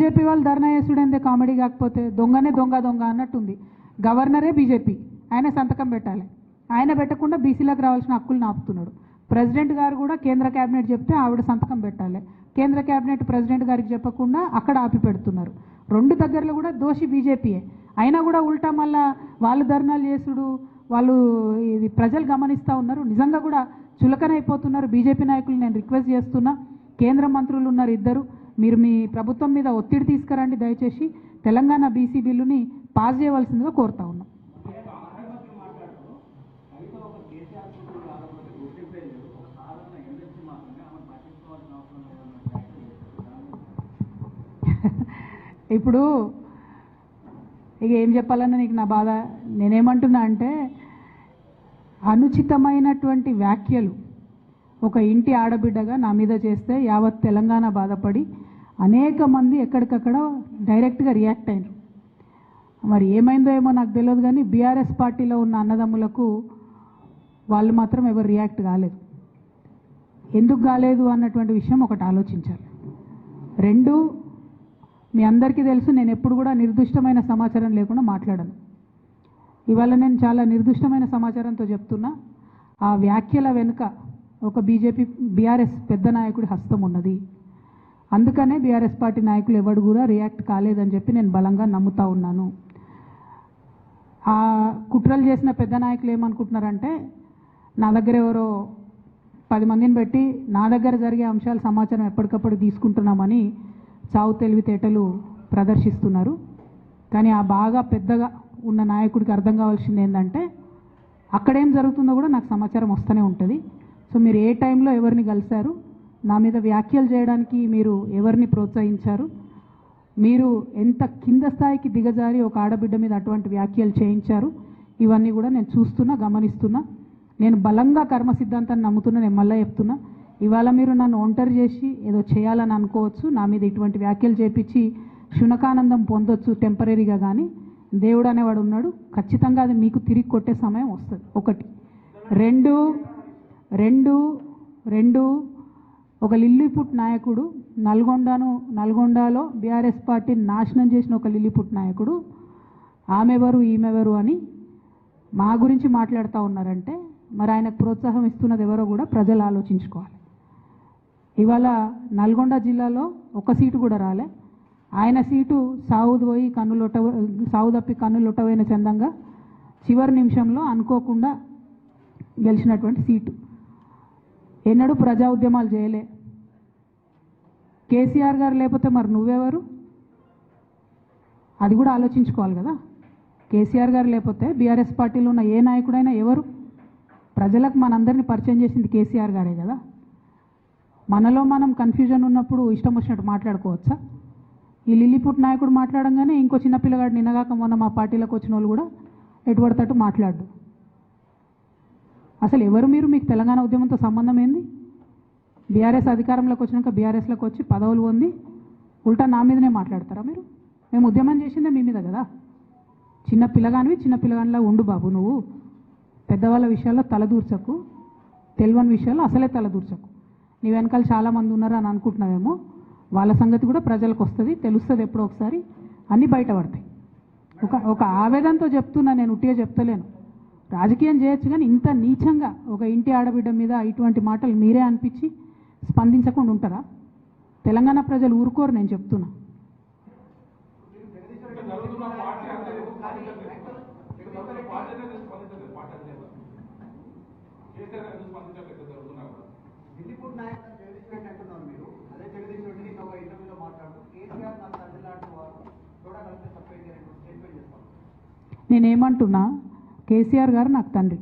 BJP వాళ్ళు ధర్నా చేసుడేందే comedy కాకపోతే దొంగనే దొంగ దొంగ అన్నట్టుంది. గవర్నరే బీజేపీ, ఆయన సంతకం పెట్టాలి, ఆయన పెట్టకుండా బీసీలకు రావాల్సిన హక్కులు ఆపుతున్నాడు. ప్రెసిడెంట్ గారు కూడా కేంద్ర క్యాబినెట్ చెప్తే ఆవిడ సంతకం పెట్టాలి, కేంద్ర క్యాబినెట్ ప్రెసిడెంట్ గారికి చెప్పకుండా అక్కడ ఆపి పెడుతున్నారు. రెండు దగ్గరలో కూడా దోషి బీజేపీయే. అయినా కూడా ఉల్టా మళ్ళా వాళ్ళు ధర్నాలు చేసుడు, వాళ్ళు ఇది ప్రజలు గమనిస్తూ ఉన్నారు. నిజంగా కూడా చులకనైపోతున్నారు బీజేపీ నాయకులు. నేను రిక్వెస్ట్ చేస్తున్నా, కేంద్ర మంత్రులు ఉన్నారు ఇద్దరు, మీరు మీ ప్రభుత్వం మీద ఒత్తిడి తీసుకురండి, దయచేసి తెలంగాణ బీసీ బిల్లుని పాస్ చేయవలసిందిగా కోరుతా ఉన్నాం. ఇప్పుడు ఇక ఏం చెప్పాలన్నా నీకు నా బాధ. నేనేమంటున్నా అంటే, అనుచితమైనటువంటి వ్యాఖ్యలు ఒక ఇంటి ఆడబిడ్డగా నా మీద చేస్తే యావత్ తెలంగాణ బాధపడి అనేక మంది ఎక్కడికక్కడ డైరెక్ట్గా రియాక్ట్ అయినారు. మరి ఏమైందో ఏమో నాకు తెలియదు, కానీ బీఆర్ఎస్ పార్టీలో ఉన్న అన్నదమ్ములకు వాళ్ళు మాత్రం ఎవరు రియాక్ట్ కాలేదు. ఎందుకు కాలేదు అన్నటువంటి విషయం ఒకటి ఆలోచించాలి. రెండు, మీ అందరికీ తెలుసు, నేను ఎప్పుడు కూడా నిర్దిష్టమైన సమాచారం లేకుండా మాట్లాడను. ఇవాళ నేను చాలా నిర్దిష్టమైన సమాచారంతో చెప్తున్నా. ఆ వ్యాఖ్యల వెనుక ఒక బీఆర్ఎస్ పెద్ద నాయకుడి హస్తం ఉన్నది. అందుకనే బీఆర్ఎస్ పార్టీ నాయకులు ఎవరు కూడా రియాక్ట్ కాలేదని చెప్పి నేను బలంగా నమ్ముతా ఉన్నాను. ఆ కుట్రలు చేసిన పెద్ద నాయకులు ఏమనుకుంటున్నారంటే, నా దగ్గర ఎవరో 10 మందిని పెట్టి నా దగ్గర జరిగే అంశాల సమాచారం ఎప్పటికప్పుడు తీసుకుంటున్నామని చావు తెలివితేటలు ప్రదర్శిస్తున్నారు. కానీ ఆ బాగా పెద్దగా ఉన్న నాయకుడికి అర్థం కావాల్సింది ఏంటంటే, అక్కడేం జరుగుతుందో కూడా నాకు సమాచారం వస్తూనే ఉంటుంది. సో మీరు ఏ టైంలో ఎవరిని కలిశారు, నా మీద వ్యాఖ్యలు చేయడానికి మీరు ఎవరిని ప్రోత్సహించారు, మీరు ఎంత కింద స్థాయికి దిగజారి ఒక ఆడబిడ్డ మీద అటువంటి వ్యాఖ్యలు చేయించారు, ఇవన్నీ కూడా నేను చూస్తున్నా, గమనిస్తున్నా. నేను బలంగా కర్మ సిద్ధాంతాన్ని నమ్ముతున్నా. నేను మళ్ళీ చెప్తున్నా, ఇవాళ మీరు నన్ను ఒంటరి చేసి ఏదో చేయాలని అనుకోవచ్చు, నా మీద ఇటువంటి వ్యాఖ్యలు చేపించి శునకానందం పొందొచ్చు టెంపరీగా, కానీ దేవుడు అనేవాడు ఉన్నాడు. ఖచ్చితంగా అది మీకు తిరిగి కొట్టే సమయం వస్తుంది. ఒకటి. రెండు ఒక లిల్లీపుట్ నాయకుడు, నల్గొండలో బీఆర్ఎస్ పార్టీని నాశనం చేసిన ఒక లిల్లీపుట్ నాయకుడు ఆమెవరు ఈమెవరు అని మా గురించి మాట్లాడుతూ ఉన్నారంటే, మరి ఆయనకు ప్రోత్సాహం ఇస్తున్నది ఎవరో కూడా ప్రజలు ఆలోచించుకోవాలి. ఇవాళ నల్గొండ జిల్లాలో ఒక సీటు కూడా రాలే. ఆయన సీటు సావు తప్పి కన్నులొట్టవైన చందంగా చివరి నిమిషంలో అనుకోకుండా గెలిచినటువంటి సీటు. ఎన్నడూ ప్రజా ఉద్యమాలు చేయలే. కేసీఆర్ గారు లేకపోతే మరి నువ్వెవరు, అది కూడా ఆలోచించుకోవాలి కదా. కేసీఆర్ గారు లేకపోతే బీఆర్ఎస్ పార్టీలో ఉన్న ఏ నాయకుడైనా ఎవరు? ప్రజలకు మనందరినీ పరిచయం చేసింది కేసీఆర్ గారే కదా. మనలో మనం కన్ఫ్యూజన్ ఉన్నప్పుడు ఇష్టం వచ్చినట్టు మాట్లాడుకోవచ్చా? ఈ లిల్లీపుట్ నాయకుడు మాట్లాడంగానే ఇంకో చిన్న పిల్లగాడు నిన్నగాక మొన్న మా పార్టీలోకి వచ్చిన వాళ్ళు కూడా ఎటుపడతట్టు మాట్లాడు. అసలు ఎవరు మీరు? మీకు తెలంగాణ ఉద్యమంతో సంబంధం ఏంది? బీఆర్ఎస్ అధికారంలోకి వచ్చినాక బీఆర్ఎస్లోకి వచ్చి పదవులు పొంది ఉల్టా నా మీదనే మాట్లాడతారా మీరు? మేము ఉద్యమం చేసిందే మీ మీద కదా. చిన్న పిల్లగానిలా ఉండు బాబు. నువ్వు పెద్దవాళ్ళ విషయాల్లో తలదూర్చకు, తెలియని విషయాల్లో అసలే తలదూర్చకు. నీ వెనకాల చాలామంది ఉన్నారు అని అనుకుంటున్నావేమో, వాళ్ళ సంగతి కూడా ప్రజలకు వస్తుంది, తెలుస్తుంది ఎప్పుడో ఒకసారి, అన్నీ బయటపడతాయి. ఒక ఆవేదనతో చెప్తున్నా, నేను ఉట్టిగా చెప్తలేను. రాజకీయం చేయొచ్చు, కానీ ఇంత నీచంగా ఒక ఇంటి ఆడబిడ్డ మీద ఇటువంటి మాటలు మీరే అనిపించి స్పందించకుండా ఉంటారా? తెలంగాణ ప్రజలు ఊరుకోరు, నేను చెప్తున్నా. నేనేమంటున్నా, కేసీఆర్ గారు నాకు తండ్రి.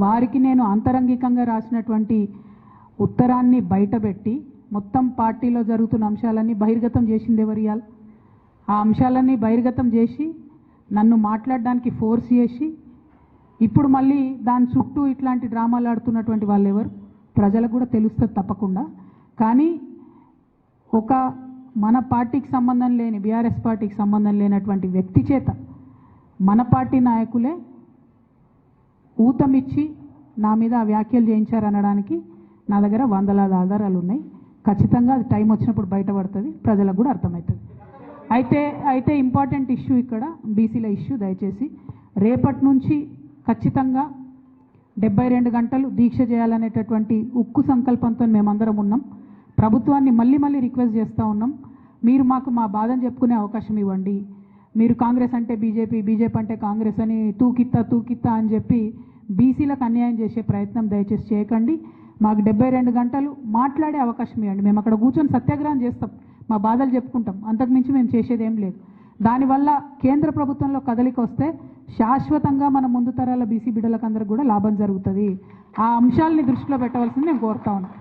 వారికి నేను అంతరంగికంగా రాసినటువంటి ఉత్తరాన్ని బయటపెట్టి మొత్తం పార్టీలో జరుగుతున్న అంశాలన్నీ బహిర్గతం చేసింది ఎవరు? ఇయాల ఆ అంశాలన్నీ బహిర్గతం చేసి నన్ను మాట్లాడడానికి ఫోర్స్ చేసి ఇప్పుడు మళ్ళీ దాని చుట్టూ ఇట్లాంటి డ్రామాలు ఆడుతున్నటువంటి వాళ్ళు ఎవరు? ప్రజలకు కూడా తెలుస్తుంది తప్పకుండా. కానీ ఒక మన పార్టీకి సంబంధం లేని, బీఆర్ఎస్ పార్టీకి సంబంధం లేనటువంటి వ్యక్తి చేత మన పార్టీ నాయకులే ఊతమిచ్చి నా మీద వ్యాఖ్యలు చేయించారనడానికి నా దగ్గర వందలాది ఆధారాలు ఉన్నాయి. ఖచ్చితంగా అది టైం వచ్చినప్పుడు బయటపడుతుంది, ప్రజలకు కూడా అర్థమవుతుంది. అయితే ఇంపార్టెంట్ ఇష్యూ ఇక్కడ బీసీల ఇష్యూ. దయచేసి రేపటి నుంచి ఖచ్చితంగా 72 గంటలు దీక్ష చేయాలనేటటువంటి ఉక్కు సంకల్పంతో మేమందరం ఉన్నాం. ప్రభుత్వాన్ని మళ్ళీ రిక్వెస్ట్ చేస్తూ ఉన్నాం, మీరు మాకు మా బాధను చెప్పుకునే అవకాశం ఇవ్వండి. మీరు కాంగ్రెస్ అంటే బీజేపీ అంటే కాంగ్రెస్ అని తూకిత్తా అని చెప్పి బీసీలకు అన్యాయం చేసే ప్రయత్నం దయచేసి చేయకండి. మాకు 72 గంటలు మాట్లాడే అవకాశం ఇవ్వండి. మేము అక్కడ కూర్చొని సత్యాగ్రహం చేస్తాం, మా బాధలు చెప్పుకుంటాం, అంతకుమించి మేము చేసేది ఏం లేదు. దానివల్ల కేంద్ర ప్రభుత్వంలో కదలిక వస్తే శాశ్వతంగా మన ముందు తరాల బీసీ బిడ్డలకు అందరికి కూడా లాభం జరుగుతుంది. ఆ అంశాలని దృష్టిలో పెట్టవలసింది నేను కోరుతా ఉన్నాను.